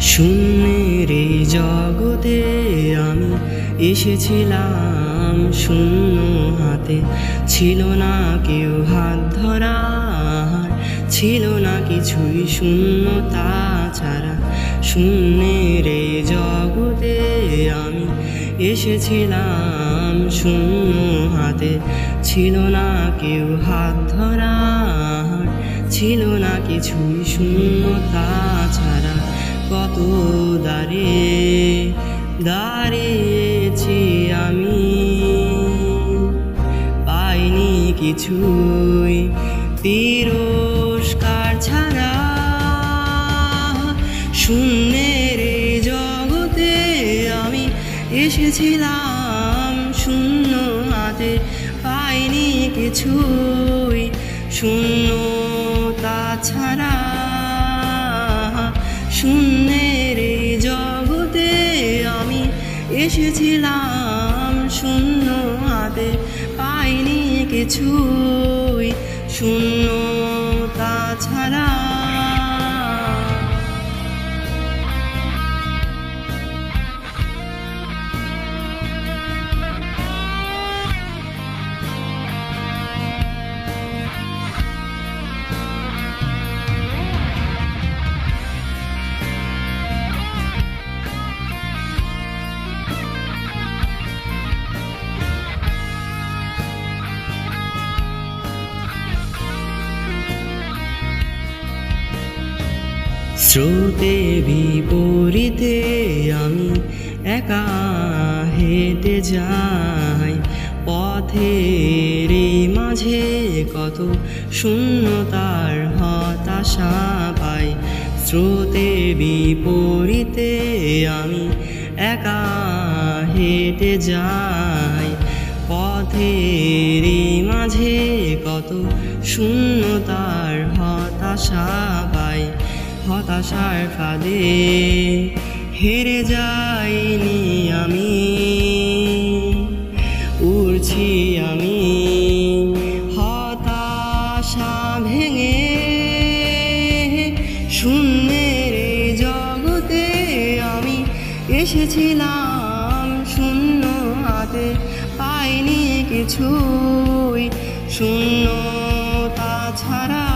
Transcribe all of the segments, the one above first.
শূন্যের এই জগতে আমি এসেছিলাম শূন্য হাতে। ছিল না কেউ হাত ধরার, ছিল না কিছুই শূন্যতা ছাড়া। শূন্যের এই জগতে আমি এসেছিলাম শূন্য হাতে। ছিল না কেউ হাত ধরার, ছিল না কিছুই শূন্যতা ছাড়া। কত দাঁড়িয়েছি আমি, পাইনি কিছুই তিরস্কার ছাড়া। শূন্যের এই জগতে আমি এসেছিলাম শূন্য হাতে। পাইনি কিছুই শূন্যতা ছাড়া। শূন্যের এই জগতে আমি এসেছিলাম শূন্য হাতে। পাইনি কিছুই শূন্যতা ছাড়া। স্রোতে বিপরীতে আমি একা হেঁটে যাই। পথের মাঝে কত শূন্যতার হতাশা পাই। স্রোতে বিপরীতে আমি একা হেঁটে যাই। পথের মাঝে কত শূন্যতার হতাশা পাই। হতাশার ফাঁদে হেরে যাইনি আমি, উড়ছি আমি হতাশা ভেঙে। শূন্যের এই জগতে আমি এসেছিলাম শূন্য হাতে। পাইনি কিছুই শূন্যতা ছাড়া।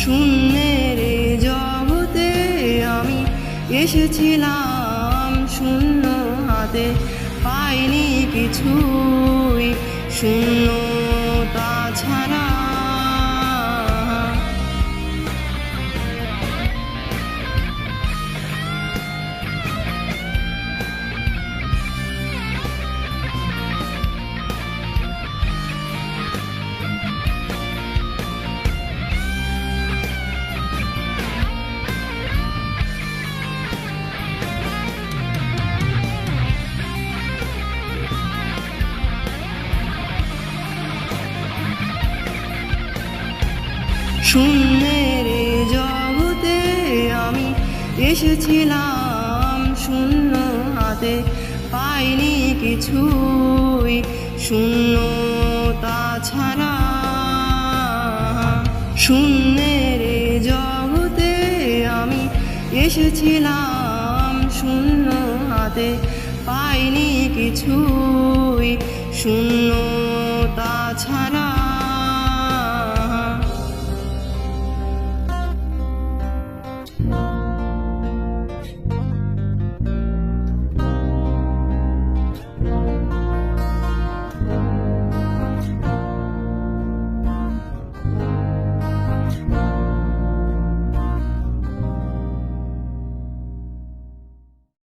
শূন্যের এই জগতে আমি এসেছিলাম শূন্য হাতে। পাইনি কিছুই শূন্যতা ছাড়া। শূন্যের এই জগতে আমি এসেছিলাম শূন্য হাতে। পাইনি কিছুই শূন্যতা ছাড়া। শূন্যের এই জগতে আমি এসেছিলাম শূন্য হাতে। পাইনি কিছুই শূন্যতা ছাড়া।